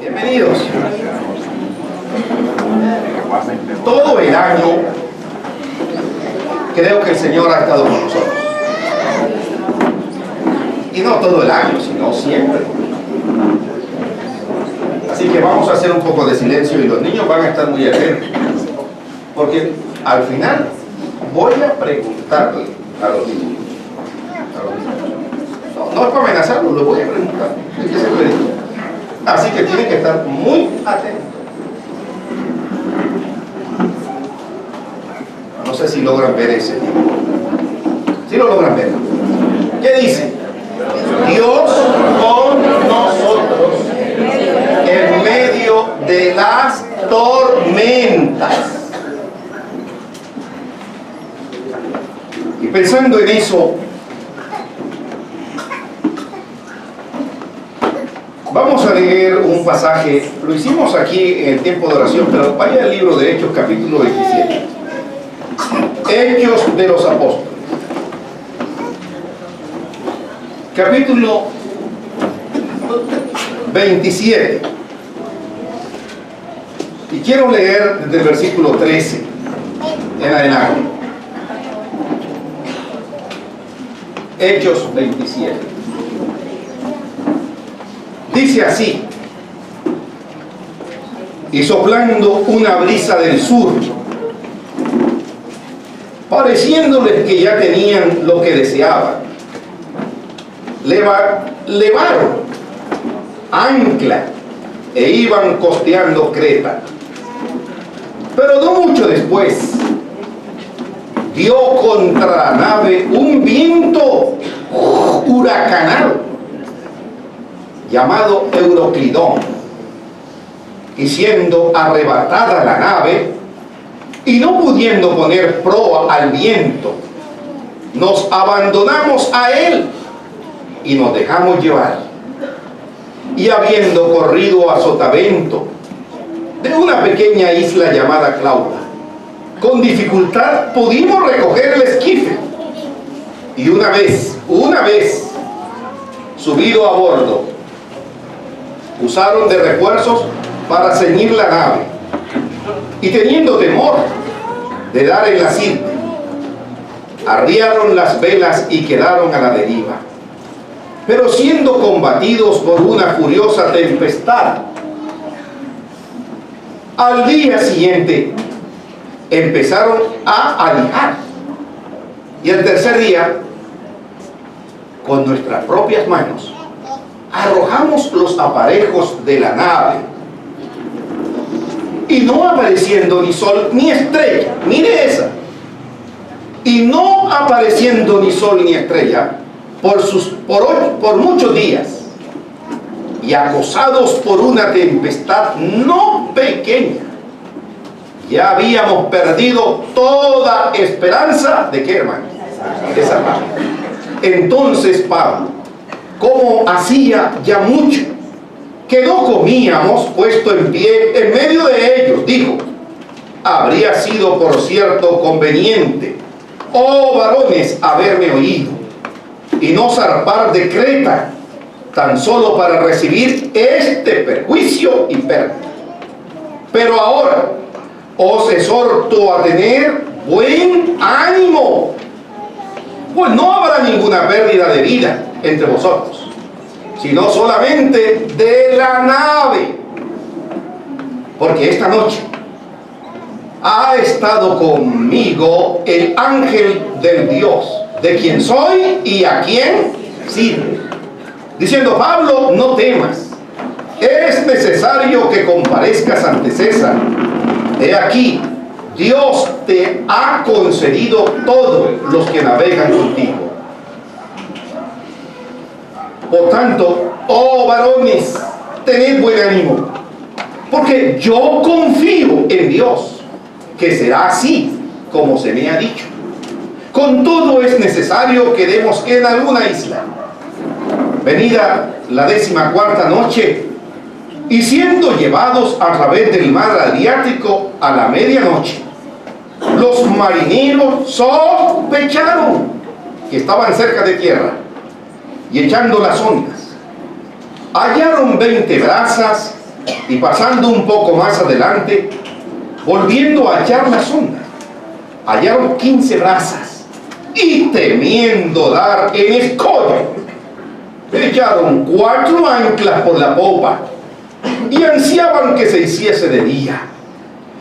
Bienvenidos. Todo el año creo que el Señor ha estado con nosotros. Y no todo el año, sino siempre. Así que vamos a hacer un poco de silencio y los niños van a estar muy atentos. Porque al final voy a preguntarle a los niños. No es para amenazarlos, lo voy a preguntar. Así que tienen que estar muy atentos. No sé si logran ver ese. Si lo logran ver. ¿Qué dice? Dios con nosotros en medio de las tormentas. Y pensando en eso, vamos a leer un pasaje. Lo hicimos aquí en el tiempo de oración, pero vaya al libro de Hechos, capítulo 27. Hechos de los Apóstoles. Capítulo 27. Y quiero leer desde el versículo 13 en adelante. Hechos 27. Dice así: y soplando una brisa del sur, pareciéndoles que ya tenían lo que deseaban, levaron ancla e iban costeando Creta. Pero no mucho después dio contra la nave un viento huracanado llamado Euroclidón, y siendo arrebatada la nave y no pudiendo poner proa al viento, nos abandonamos a él y nos dejamos llevar. Y habiendo corrido a sotavento de una pequeña isla llamada Clauda, con dificultad pudimos recoger el esquife, y una vez subido a bordo, usaron de refuerzos para ceñir la nave, y teniendo temor de dar en la sirte, arriaron las velas y quedaron a la deriva. Pero siendo combatidos por una furiosa tempestad, al día siguiente empezaron a alijar, y el tercer día, con nuestras propias manos, arrojamos los aparejos de la nave, y no apareciendo ni sol ni estrella, mire esa, y no apareciendo ni sol ni estrella por muchos días, y acosados por una tempestad no pequeña, ya habíamos perdido toda esperanza de ¿qué, hermano? De salvar. Entonces Pablo, como hacía ya mucho que no comíamos puesto en pie en medio de ellos, dijo: habría sido por cierto conveniente, oh varones, haberme oído y no zarpar de Creta, tan solo para recibir este perjuicio y pérdida. Pero ahora os exhorto a tener buen ánimo, pues no habrá ninguna pérdida de vida entre vosotros, sino solamente de la nave, porque esta noche ha estado conmigo el ángel del Dios, de quien soy y a quien sirve, diciendo: Pablo, no temas, es necesario que comparezcas ante César. He aquí, Dios te ha concedido todos los que navegan contigo. Por tanto, oh varones, tened buen ánimo, porque yo confío en Dios, que será así como se me ha dicho. Con todo es necesario que demos en alguna isla. Venida la 14ª noche, y siendo llevados a través del mar Adriático a la medianoche, los marineros sospecharon que estaban cerca de tierra, y echando las ondas, hallaron 20 brazas Y pasando un poco más adelante, volviendo a hallar la sonda, hallaron 15 brazas, y temiendo dar en escollo, echaron 4 anclas por la popa y ansiaban que se hiciese de día.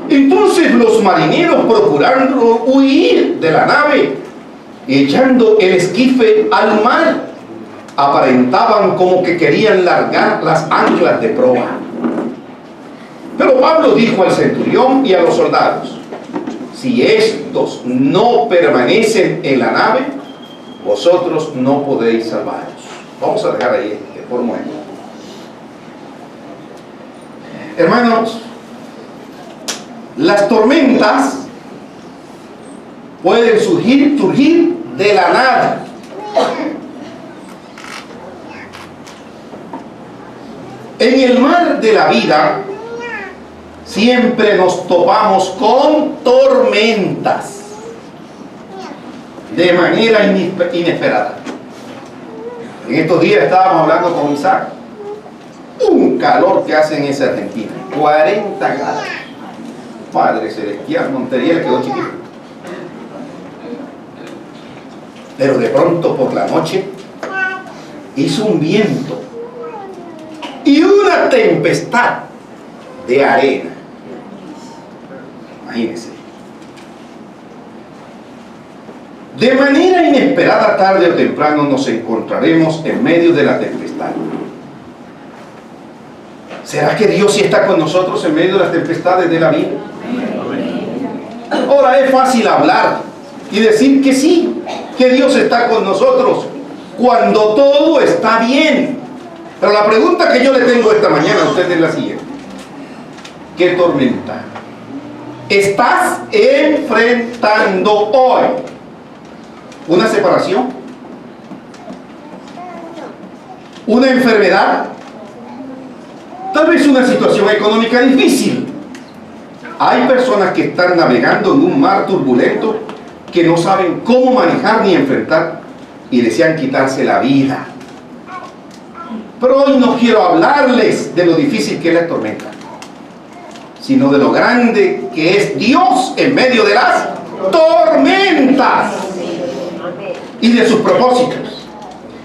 Entonces los marineros, procurando huir de la nave, echando el esquife al mar, aparentaban como que querían largar las anclas de proa. Pero Pablo dijo al centurión y a los soldados: si estos no permanecen en la nave, vosotros no podéis salvaros. Vamos a dejar ahí por un momento. Hermanos, las tormentas pueden surgir de la nada. En el mar de la vida siempre nos topamos con tormentas de manera inesperada. En estos días estábamos hablando con Isaac. Un calor que hace en esa Argentina, 40 grados. Padre celestial, Montería le quedó chiquito. Pero de pronto por la noche hizo un viento y una tempestad de arena. Imagínense. De manera inesperada, tarde o temprano nos encontraremos en medio de la tempestad. ¿Será que Dios sí está con nosotros en medio de las tempestades de la vida? Ahora es fácil hablar y decir que sí, que Dios está con nosotros cuando todo está bien. Pero la pregunta que yo le tengo esta mañana a usted es la siguiente: ¿qué tormenta estás enfrentando hoy? ¿Una separación? ¿Una enfermedad? Tal vez una situación económica difícil. Hay personas que están navegando en un mar turbulento que no saben cómo manejar ni enfrentar y desean quitarse la vida. Pero hoy no quiero hablarles de lo difícil que es la tormenta, sino de lo grande que es Dios en medio de las tormentas y de sus propósitos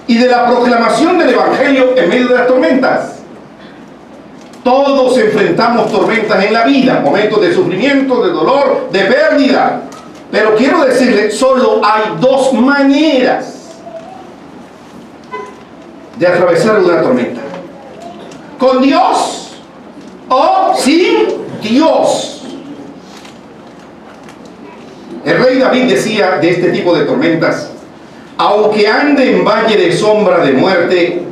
y de la proclamación del Evangelio en medio de las tormentas. Todos enfrentamos tormentas en la vida, momentos de sufrimiento, de dolor, de pérdida. Pero quiero decirle, solo hay 2 maneras de atravesar una tormenta: con Dios o sin Dios. El rey David decía de este tipo de tormentas: aunque ande en valle de sombra de muerte,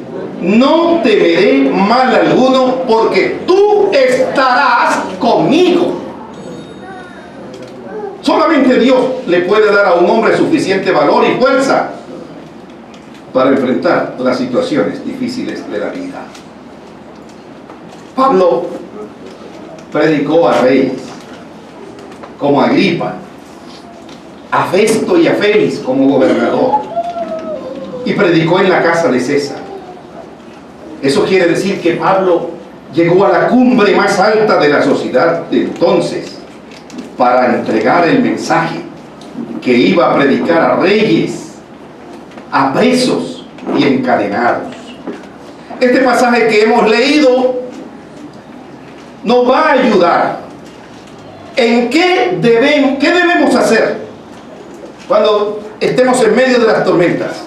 no temeré mal alguno, porque tú estarás conmigo. Solamente Dios le puede dar a un hombre suficiente valor y fuerza para enfrentar las situaciones difíciles de la vida. Pablo predicó a reyes como Agripa, a Festo y a Félix como gobernador, y predicó en la casa de César. Eso quiere decir que Pablo llegó a la cumbre más alta de la sociedad de entonces para entregar el mensaje que iba a predicar a reyes, a presos y encadenados. Este pasaje que hemos leído nos va a ayudar en qué debemos hacer cuando estemos en medio de las tormentas.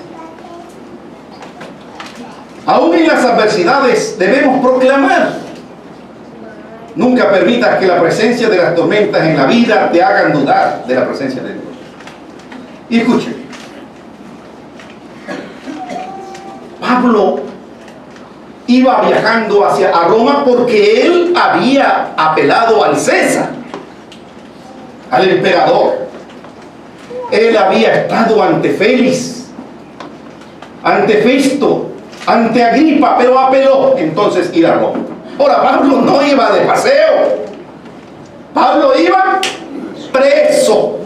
Aún en las adversidades debemos proclamar. Nunca permitas que la presencia de las tormentas en la vida te hagan dudar de la presencia de Dios. Y escuchen, Pablo iba viajando a Roma porque él había apelado al César, al emperador. Él había estado ante Félix, ante Festo, ante Agripa, pero apeló entonces ir a Roma. Ahora, Pablo no iba de paseo. Pablo iba preso.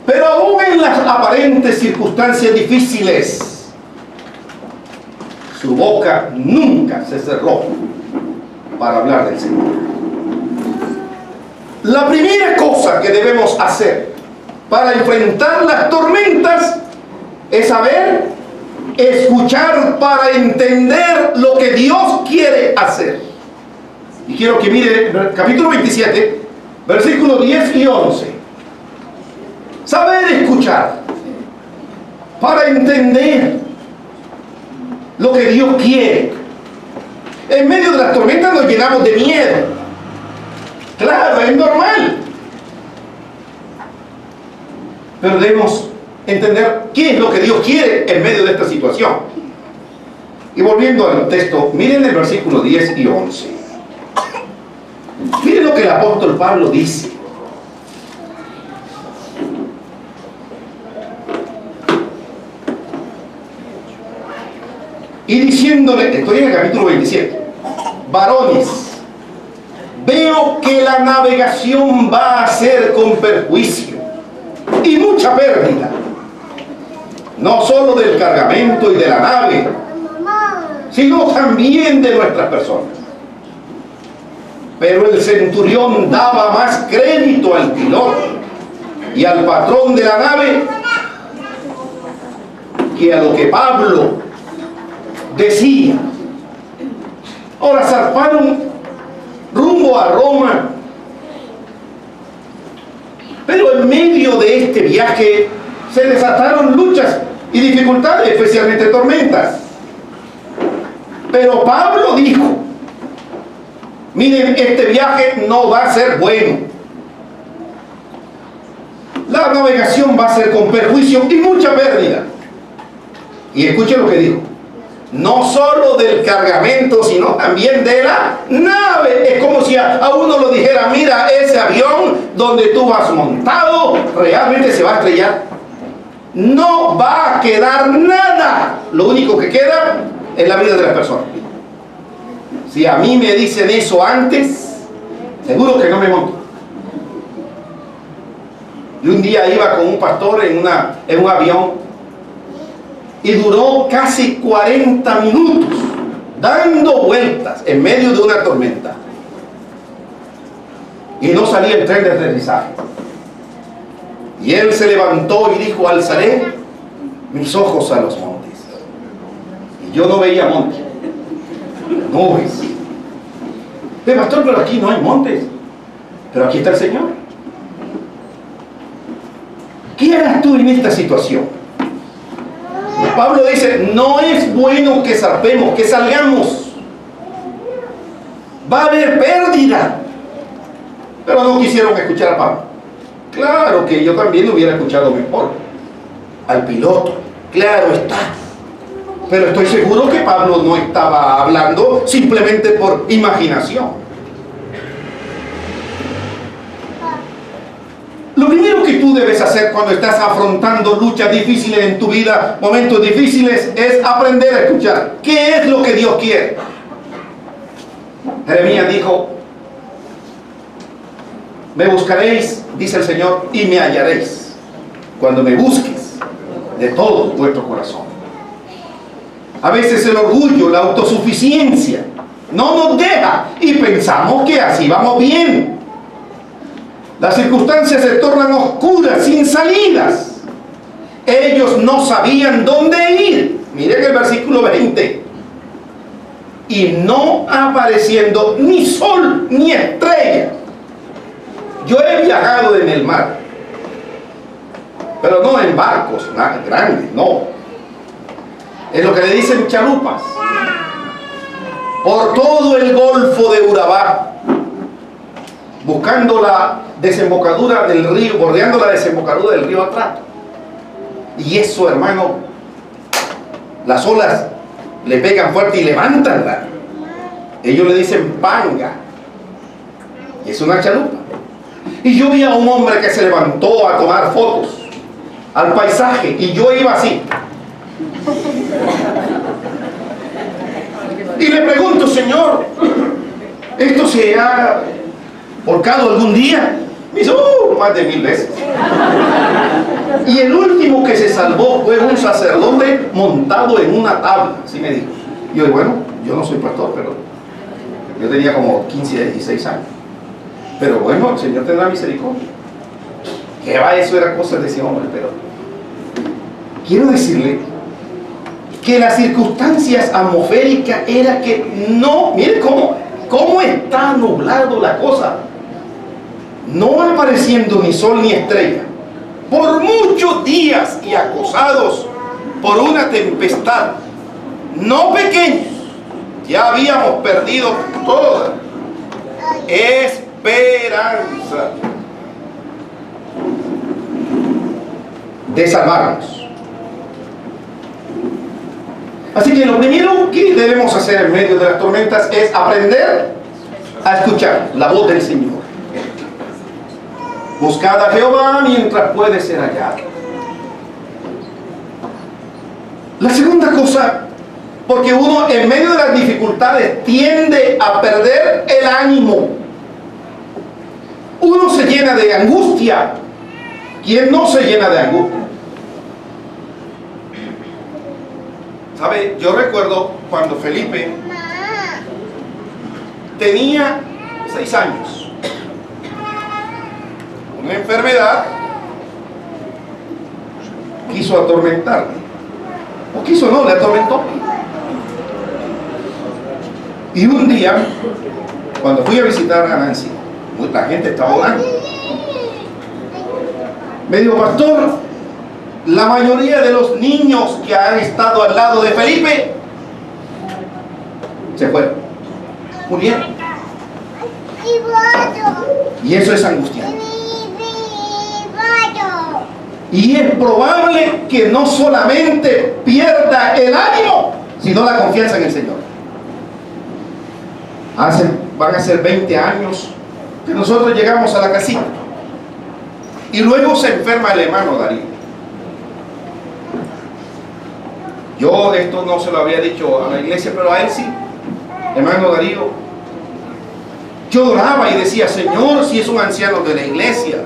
Pero aún en las aparentes circunstancias difíciles, su boca nunca se cerró para hablar del Señor. La primera cosa que debemos hacer para enfrentar las tormentas es saber escuchar para entender lo que Dios quiere hacer. Y quiero que mire capítulo 27, versículos 10 y 11. Saber escuchar para entender lo que Dios quiere. En medio de las tormentas nos llenamos de miedo. Claro, es normal. Pero debemos entender qué es lo que Dios quiere en medio de esta situación. Y volviendo al texto, miren el versículo 10 y 11. Miren lo que el apóstol Pablo dice. Y diciéndole, estoy en el capítulo 27, varones, veo que la navegación va a ser con perjuicio y mucha pérdida, no solo del cargamento y de la nave, sino también de nuestras personas. Pero el centurión daba más crédito al piloto y al patrón de la nave que a lo que Pablo decía. Ahora zarparon rumbo a Roma, pero en medio de este viaje se desataron luchas y dificultades, especialmente tormentas. Pero Pablo dijo: miren, este viaje no va a ser bueno. La navegación va a ser con perjuicio y mucha pérdida. Y escuchen lo que dijo: no solo del cargamento, sino también de la nave. Es como si a uno lo dijera: mira, ese avión donde tú vas montado realmente se va a estrellar. No va a quedar nada. Lo único que queda es la vida de las personas. Si a mí me dicen eso antes, seguro que no me monto. Yo un día iba con un pastor en un avión y duró casi 40 minutos dando vueltas en medio de una tormenta. Y no salía el tren de aterrizaje. Y él se levantó y dijo: alzaré mis ojos a los montes. Y yo no veía montes, nubes. Pastor, pero aquí no hay montes. Pero aquí está el Señor. ¿Qué harás tú en esta situación? Pablo dice: no es bueno que zarpemos, que salgamos. Va a haber pérdida. Pero no quisieron escuchar a Pablo. Claro que yo también hubiera escuchado mejor al piloto, claro está. Pero estoy seguro que Pablo no estaba hablando simplemente por imaginación. Lo primero que tú debes hacer cuando estás afrontando luchas difíciles en tu vida, momentos difíciles, es aprender a escuchar. ¿Qué es lo que Dios quiere? Jeremías dijo: me buscaréis, dice el Señor, y me hallaréis, cuando me busques de todo vuestro corazón. A veces el orgullo, la autosuficiencia no nos deja y pensamos que así vamos bien. Las circunstancias se tornan oscuras, sin salidas. Ellos no sabían dónde ir. Miren el versículo 20. Y no apareciendo ni sol ni estrella. Yo he viajado en el mar, pero no en barcos grandes, no. Es lo que le dicen chalupas. Por todo el golfo de Urabá, buscando la desembocadura del río, bordeando la desembocadura del río Atrato. Y eso, hermano, las olas le pegan fuerte y levantanla. Ellos le dicen panga. Y es una chalupa. Y yo vi a un hombre que se levantó a tomar fotos al paisaje, y yo iba así. Y le pregunto: Señor, ¿esto se ha volcado algún día? Me dice: más de 1000 veces. Y el último que se salvó fue un sacerdote montado en una tabla, así me dijo. Y yo, bueno, yo no soy pastor, pero Yo tenía como 15, 16 años. Pero bueno, el Señor tendrá misericordia. Que va, eso era cosa de ese hombre, pero quiero decirle que las circunstancias atmosféricas era que no, mire cómo está nublado la cosa, no apareciendo ni sol ni estrella, por muchos días y acosados por una tempestad, no pequeña, ya habíamos perdido toda esperanza de salvarnos. Así que lo primero que debemos hacer en medio de las tormentas es aprender a escuchar la voz del Señor. Buscad a Jehová mientras puede ser hallado. La segunda cosa, porque uno en medio de las dificultades tiende a perder el ánimo. Uno se llena de angustia. ¿Quién no se llena de angustia? ¿Sabe? Yo recuerdo cuando Felipe tenía 6 años. Una enfermedad quiso atormentarme. O quiso no, le atormentó. Y un día, cuando fui a visitar a Nancy, la gente estaba orando. Me dijo, pastor, la mayoría de los niños que han estado al lado de Felipe se fueron, murieron. Y eso es angustiante. Y es probable que no solamente pierda el ánimo, sino la confianza en el Señor. Van a ser 20 años que nosotros llegamos a la casita. Y luego se enferma el hermano Darío. Yo esto no se lo había dicho a la iglesia, pero a él sí. Hermano Darío, yo oraba y decía, Señor, si es un anciano de la iglesia,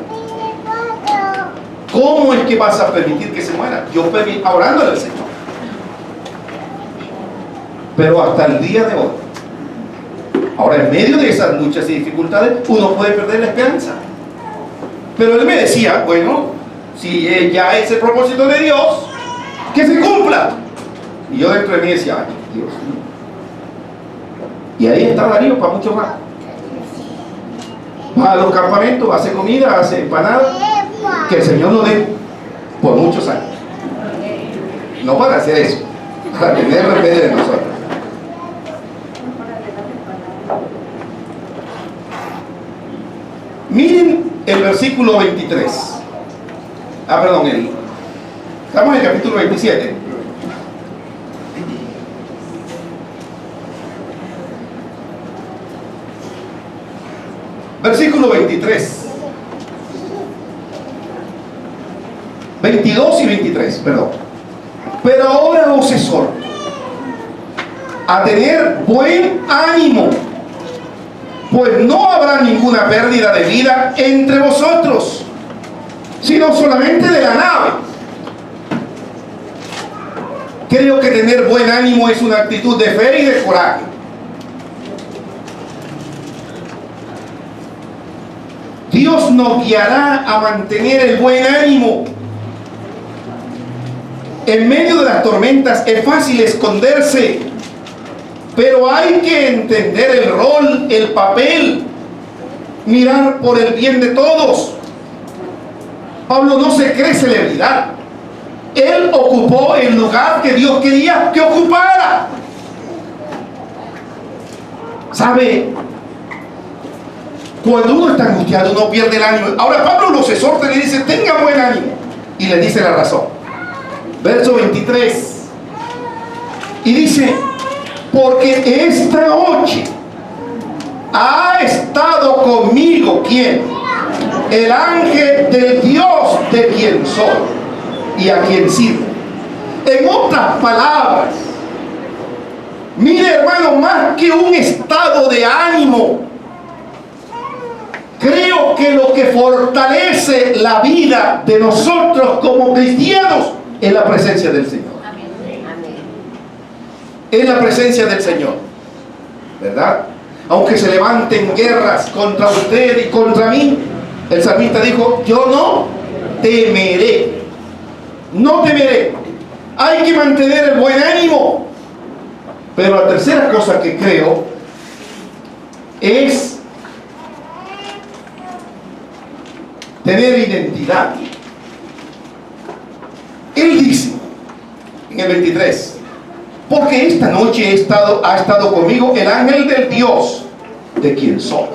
¿cómo es que vas a permitir que se muera? Yo orándole al Señor. Pero hasta el día de hoy, ahora en medio de esas luchas y dificultades, uno puede perder la esperanza. Pero él me decía, bueno, si ya es el propósito de Dios, que se cumpla. Y yo dentro de mí decía, ay, Dios mío. Y ahí está Darío para mucho más. Va a los campamentos, hace comida, hace empanadas, que el Señor lo dé por muchos años. No para hacer eso, para tenerlo en medio de nosotros. Miren el versículo 23. Estamos en el capítulo 27. Versículo 23. 22 y 23, perdón. Pero ahora os exhorto a tener buen ánimo, pues no habrá ninguna pérdida de vida entre vosotros, sino solamente de la nave. Creo que tener buen ánimo es una actitud de fe y de coraje. Dios nos guiará a mantener el buen ánimo. En medio de las tormentas es fácil esconderse, pero hay que entender el rol, el papel, mirar por el bien de todos. Pablo no se cree celebridad. Él ocupó el lugar que Dios quería que ocupara. ¿Sabe? Cuando uno está angustiado, uno pierde el ánimo. Ahora Pablo los exhorta y le dice, tenga buen ánimo. Y le dice la razón. Verso 23. Y dice, porque esta noche ha estado conmigo, ¿quién? El ángel del Dios de quien soy y a quien sirvo. En otras palabras, mire hermano, más que un estado de ánimo, creo que lo que fortalece la vida de nosotros como cristianos es la presencia del Señor. Es la presencia del Señor, ¿verdad? aunque se levanten guerras contra usted y contra mí, el salmista dijo, yo no temeré. No temeré. Hay que mantener el buen ánimo. Pero la tercera cosa que creo es tener identidad. Él dice en el 23, porque esta noche ha estado conmigo el ángel del Dios de quien soy.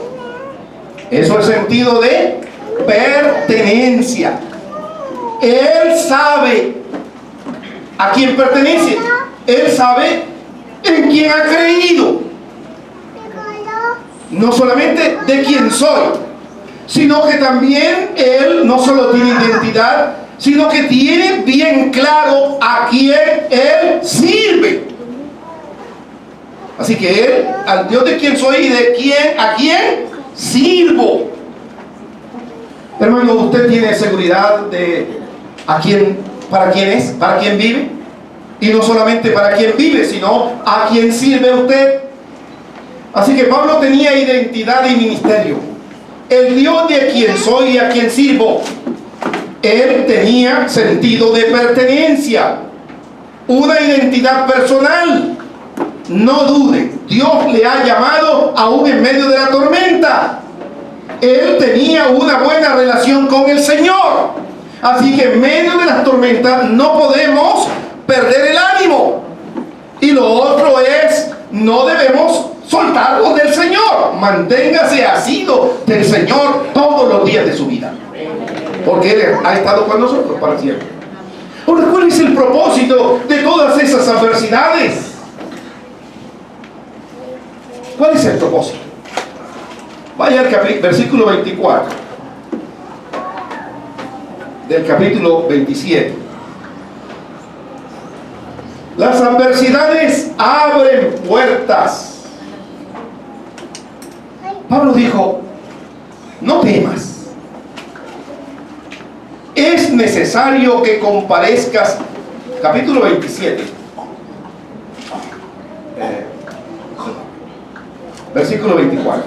Eso es el sentido de pertenencia. Él sabe a quién pertenece. Él sabe en quién ha creído. No solamente de quién soy, sino que también Él no solo tiene identidad, sino que tiene bien claro a quién Él sirve. Así que Él, al Dios de quien soy y a quién sirvo. Hermano, ¿usted tiene seguridad de para quién es, para quién vive? Y no solamente para quién vive, sino a quién sirve usted. Así que Pablo tenía identidad y ministerio. El Dios de quien soy y a quien sirvo. Él tenía sentido de pertenencia, una identidad personal. No dude, Dios le ha llamado aún en medio de la tormenta. Él tenía una buena relación con el Señor. Así que en medio de las tormentas no podemos perder el ánimo. Y lo otro es, no debemos soltarnos del Señor. Manténgase asido del Señor todos los días de su vida, porque Él ha estado con nosotros para siempre. Ahora, ¿cuál es el propósito de todas esas adversidades? ¿Cuál es el propósito? Vaya al versículo 24 del capítulo 27. Las adversidades abren puertas. Pablo dijo, no temas. Es necesario que comparezcas. Capítulo 27. Versículo 24.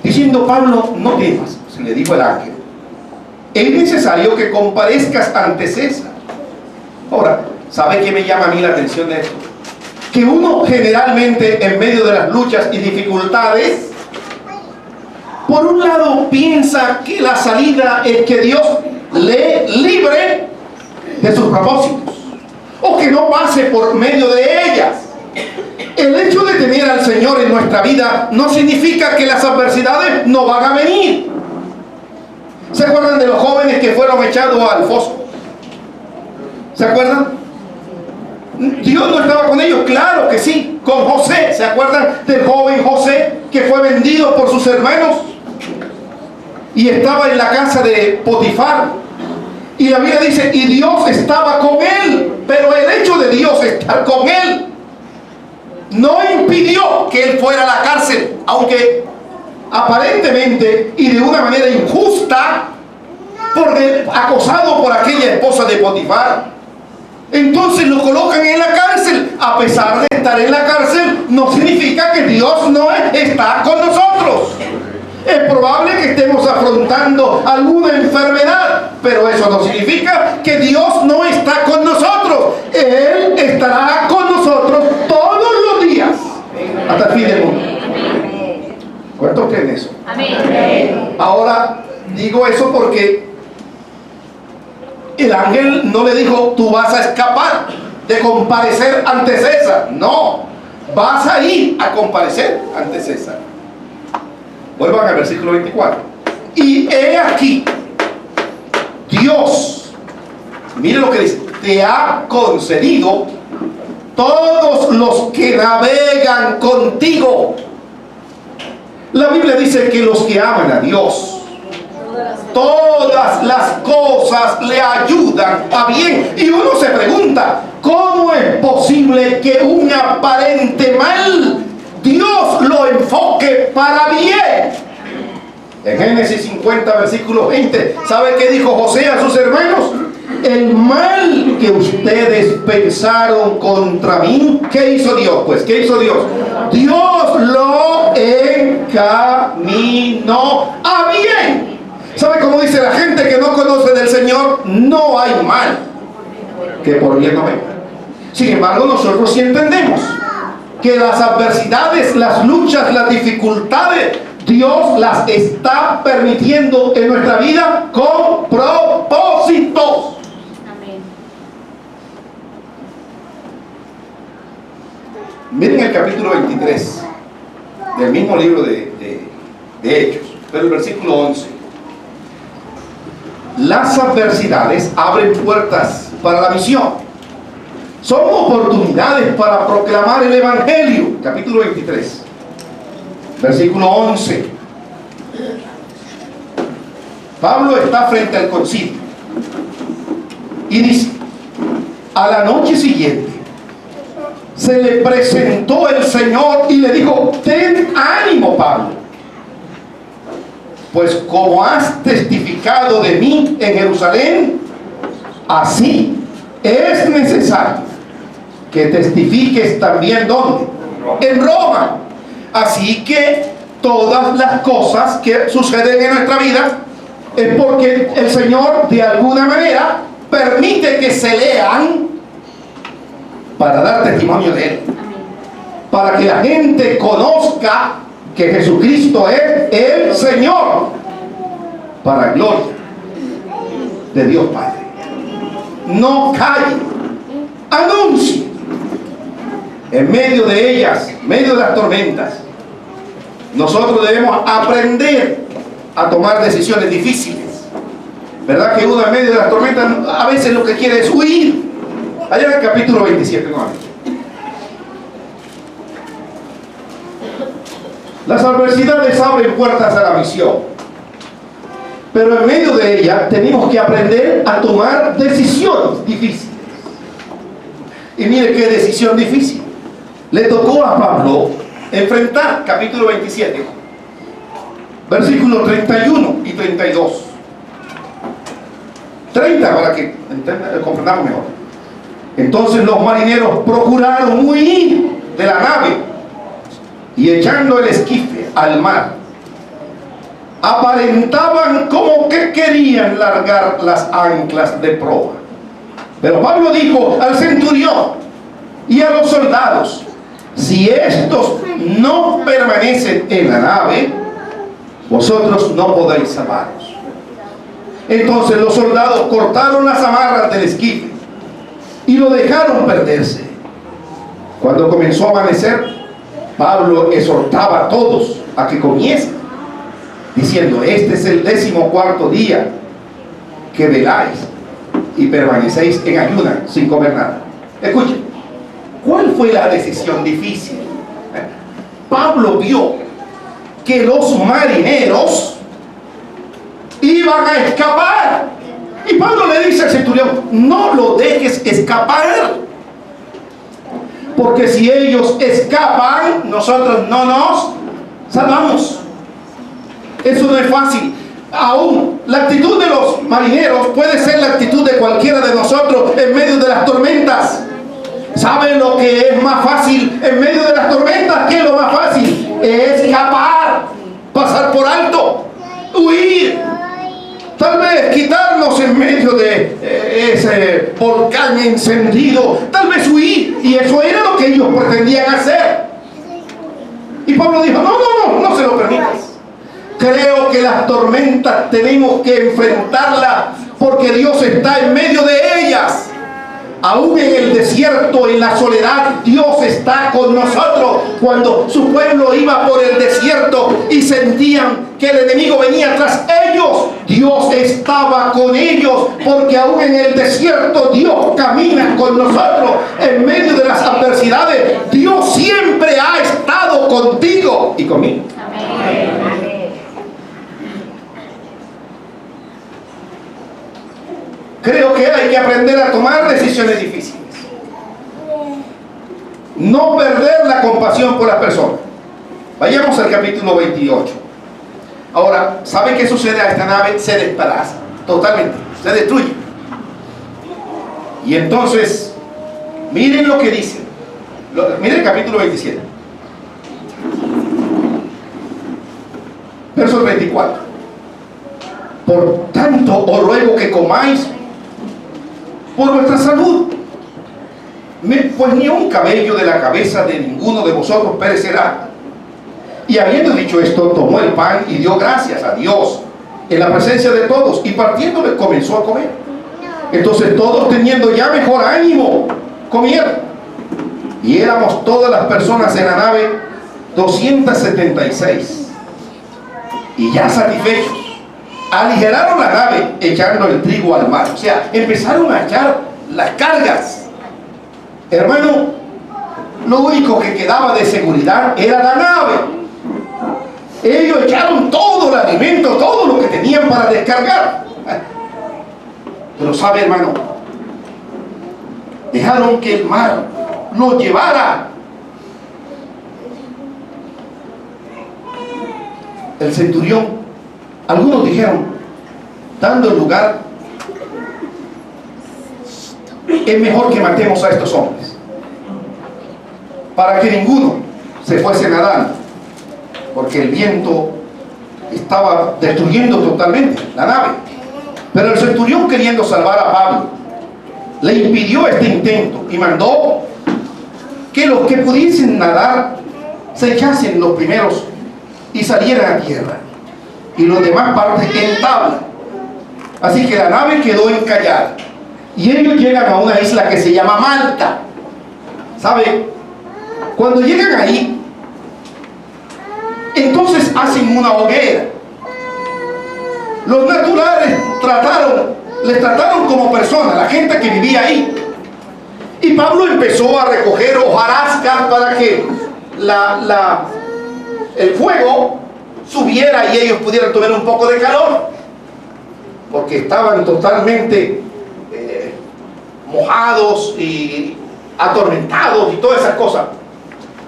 Diciendo Pablo, no temas, se le dijo el ángel. Es necesario que comparezcas ante César. Ahora, ¿sabe qué me llama a mí la atención de esto? Que uno generalmente en medio de las luchas y dificultades, por un lado piensa que la salida es que Dios le libre de sus propósitos, o que no pase por medio de ellas. El hecho de tener al Señor en nuestra vida no significa que las adversidades no van a venir. ¿Se acuerdan de los jóvenes que fueron echados al foso? ¿Se acuerdan? Dios no estaba con ellos, claro que sí. Con José, ¿se acuerdan del joven José que fue vendido por sus hermanos? Y estaba en la casa de Potifar. Y la Biblia dice, y Dios estaba con él. Pero el hecho de Dios estar con él no impidió que él fuera a la cárcel, aunque aparentemente y de una manera injusta, porque acosado por aquella esposa de Potifar. Entonces lo colocan en la cárcel. A pesar de estar en la cárcel, no significa que Dios no está con nosotros. Es probable que estemos afrontando alguna enfermedad, pero eso no significa que Dios no está con nosotros. Él estará con nosotros todos los días hasta el fin del mundo. ¿Cuántos creen eso? Amén. Ahora digo eso porque el ángel no le dijo, tú vas a escapar de comparecer ante César. No, vas a ir a comparecer ante César. Vuelvan al versículo 24. Y he aquí, Dios, mire lo que dice, te ha concedido todos los que navegan contigo. La Biblia dice que los que aman a Dios, todas las cosas le ayudan a bien. Y uno se pregunta, ¿cómo es posible que un aparente mal Dios lo enfoque para bien? En Génesis 50, versículo 20, ¿sabe qué dijo José a sus hermanos? el mal que ustedes pensaron contra mí, ¿qué hizo Dios? Pues, ¿qué hizo Dios? Dios lo encaminó a bien. ¿Sabe cómo dice la gente que no conoce del Señor? No hay mal que por bien no venga. Sin embargo, nosotros sí entendemos que las adversidades, las luchas, las dificultades, Dios las está permitiendo en nuestra vida con propósitos. Amén. Miren el capítulo 23 del mismo libro de Hechos, pero el versículo 11. Las adversidades abren puertas para la misión. Son oportunidades para proclamar el Evangelio. Capítulo 23, versículo 11. Pablo está frente al concilio y dice: a la noche siguiente se le presentó el Señor y le dijo: ten ánimo, Pablo, pues como has testificado de mí en Jerusalén, así es necesario que testifiques también ¿dónde? En Roma. Así que todas las cosas que suceden en nuestra vida es porque el Señor de alguna manera permite que se lean para dar testimonio de Él, para que la gente conozca que Jesucristo es el Señor, para gloria de Dios Padre. No calle, anuncie en medio de ellas, en medio de las tormentas. Nosotros debemos aprender a tomar decisiones difíciles. ¿Verdad que uno en medio de las tormentas a veces lo que quiere es huir? Allá en el capítulo 27, ¿no? Las adversidades abren puertas a la misión, pero en medio de ella tenemos que aprender a tomar decisiones difíciles. Y mire qué decisión difícil le tocó a Pablo enfrentar. Capítulo 27, versículos 31 y 32. 30 para que comprendamos mejor. Entonces los marineros procuraron huir de la nave y echando el esquife al mar, aparentaban como que querían largar las anclas de proa. Pero Pablo dijo al centurión y a los soldados: si estos no permanecen en la nave, vosotros no podéis salvaros. Entonces los soldados cortaron las amarras del esquife y lo dejaron perderse. Cuando comenzó a amanecer, Pablo exhortaba a todos a que comiesen, diciendo: este es el 14º día que veláis y permanecéis en ayuna sin comer nada. Escuchen, ¿cuál fue la decisión difícil? Pablo vio que los marineros iban a escapar. Y Pablo le dice al centurión: no lo dejes escapar, porque si ellos escapan, nosotros no nos salvamos. Eso no es fácil. Aún la actitud de los marineros puede ser la actitud de cualquiera de nosotros en medio de las tormentas. ¿Saben lo que es más fácil en medio de las tormentas? ¿Qué es lo más fácil? Escapar, pasar por alto, huir. Tal vez quitarnos en medio de ese volcán encendido. Tal vez huir. Y eso era lo que ellos pretendían hacer. Y Pablo dijo: no se lo permitas. Creo que las tormentas tenemos que enfrentarlas porque Dios está en medio de ellas. Aún en el desierto, en la soledad, Dios está con nosotros. Cuando su pueblo iba por el desierto y sentían que el enemigo venía tras ellos, Dios estaba con ellos, porque aún en el desierto Dios camina con nosotros. En medio de las adversidades, Dios siempre ha estado contigo y conmigo. Amén. Creo que hay que aprender a tomar decisiones difíciles. No perder la compasión por las personas. Vayamos al capítulo 28. Ahora, ¿sabe qué sucede a esta nave? Se despedaza totalmente, se destruye. Y entonces, miren lo que dice. Miren el capítulo 27. Verso 34. Por tanto, os ruego que comáis por vuestra salud. Pues ni un cabello de la cabeza de ninguno de vosotros perecerá. Y habiendo dicho esto, tomó el pan y dio gracias a Dios en la presencia de todos, y partiéndole comenzó a comer. Entonces todos, teniendo ya mejor ánimo, comieron. Y éramos todas las personas en la nave 276. Y ya satisfechos, aligeraron la nave echando el trigo al mar. O sea, empezaron a echar las cargas. Hermano, lo único que quedaba de seguridad era la nave. Ellos echaron todo el alimento, todo lo que tenían para descargar. Pero sabe, hermano, dejaron que el mar los llevara. El centurión, algunos dijeron, dando el lugar, es mejor que matemos a estos hombres, para que ninguno se fuese nadando, porque el viento estaba destruyendo totalmente la nave. Pero el centurión, queriendo salvar a Pablo, le impidió este intento y mandó que los que pudiesen nadar se echasen los primeros y salieran a tierra, y los demás partes en tabla. Así que la nave quedó encallada, y ellos llegan a una isla que se llama Malta. ¿Sabe? Cuando llegan ahí, entonces hacen una hoguera. Los naturales les trataron como personas, la gente que vivía ahí. Y Pablo empezó a recoger hojarascas para que el fuego subiera y ellos pudieran tomar un poco de calor, porque estaban totalmente mojados y atormentados y todas esas cosas.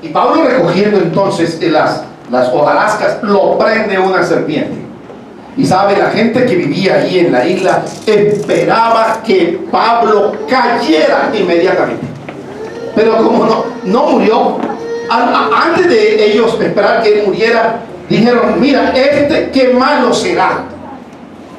Y Pablo, recogiendo entonces las hojarascas, lo prende una serpiente. Y sabe, la gente que vivía ahí en la isla esperaba que Pablo cayera inmediatamente. Pero como no murió, antes de ellos esperar que él muriera, dijeron, mira, qué malo será,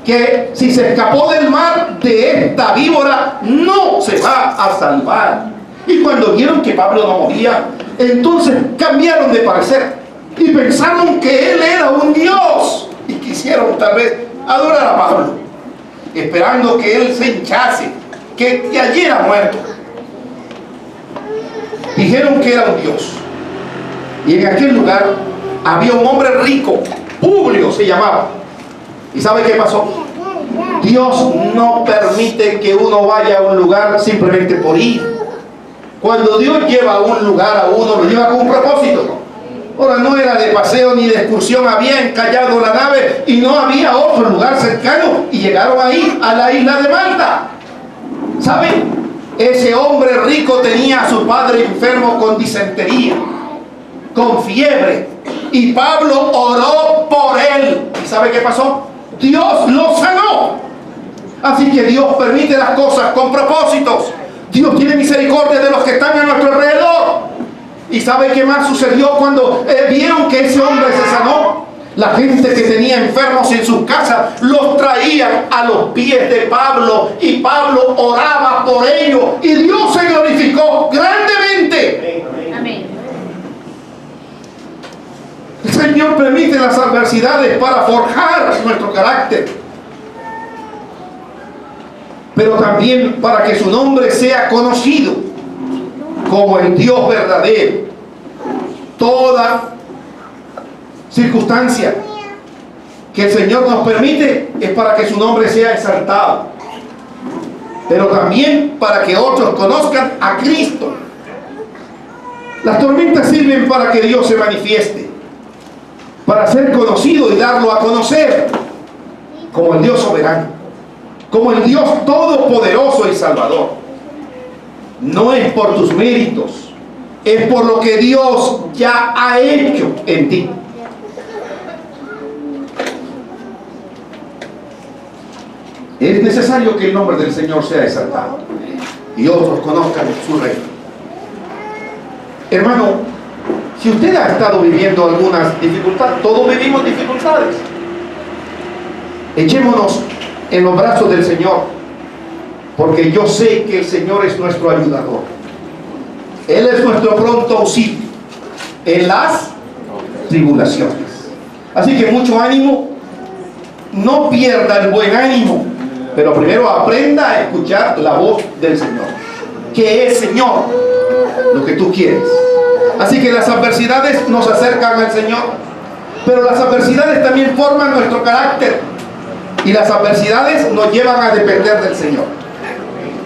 que si se escapó del mar, de esta víbora no se va a salvar. Y cuando vieron que Pablo no moría, entonces cambiaron de parecer y pensaron que él era un dios, y quisieron tal vez adorar a Pablo, esperando que él se hinchase, que cayera muerto. Dijeron que era un dios. Y en aquel lugar había un hombre rico, Publio se llamaba. ¿Y sabe qué pasó? Dios no permite que uno vaya a un lugar simplemente por ir. Cuando Dios lleva a un lugar a uno, lo lleva con un propósito. Ahora, no era de paseo ni de excursión, había encallado la nave y no había otro lugar cercano, y llegaron ahí a la isla de Malta. ¿Saben? Ese hombre rico tenía a su padre enfermo con disentería, con fiebre, y Pablo oró por él. ¿Y sabe qué pasó? Dios lo sanó. Así que Dios permite las cosas con propósitos. Dios tiene misericordia de los que están a nuestro alrededor. ¿Y sabe qué más sucedió cuando vieron que ese hombre se sanó? La gente que tenía enfermos en sus casas los traían a los pies de Pablo, y Pablo oraba por ellos, y Dios se glorificó grandemente. Amén. El Señor permite las adversidades para forjar nuestro carácter, pero también para que su nombre sea conocido como el Dios verdadero. Toda circunstancia que el Señor nos permite es para que su nombre sea exaltado, pero también para que otros conozcan a Cristo. Las tormentas sirven para que Dios se manifieste, para ser conocido y darlo a conocer como el Dios soberano, como el Dios todopoderoso y salvador. No es por tus méritos, es por lo que Dios ya ha hecho en ti. Es necesario que el nombre del Señor sea exaltado. y otros conozcan su reino. Hermano, si usted ha estado viviendo algunas dificultades, todos vivimos dificultades, echémonos en los brazos del Señor, porque yo sé que el Señor es nuestro ayudador. Él es nuestro pronto auxilio en las tribulaciones. Así que mucho ánimo, no pierda el buen ánimo, pero primero aprenda a escuchar la voz del Señor. ¿Qué es, Señor? Lo que tú quieres. Así que las adversidades nos acercan al Señor, pero las adversidades también forman nuestro carácter, y las adversidades nos llevan a depender del Señor.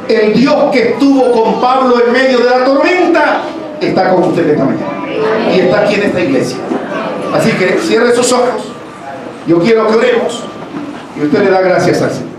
El Dios que estuvo con Pablo en medio de la tormenta está con usted esta mañana y está aquí en esta iglesia. Así que cierre sus ojos. Yo quiero que oremos y usted le da gracias al Señor.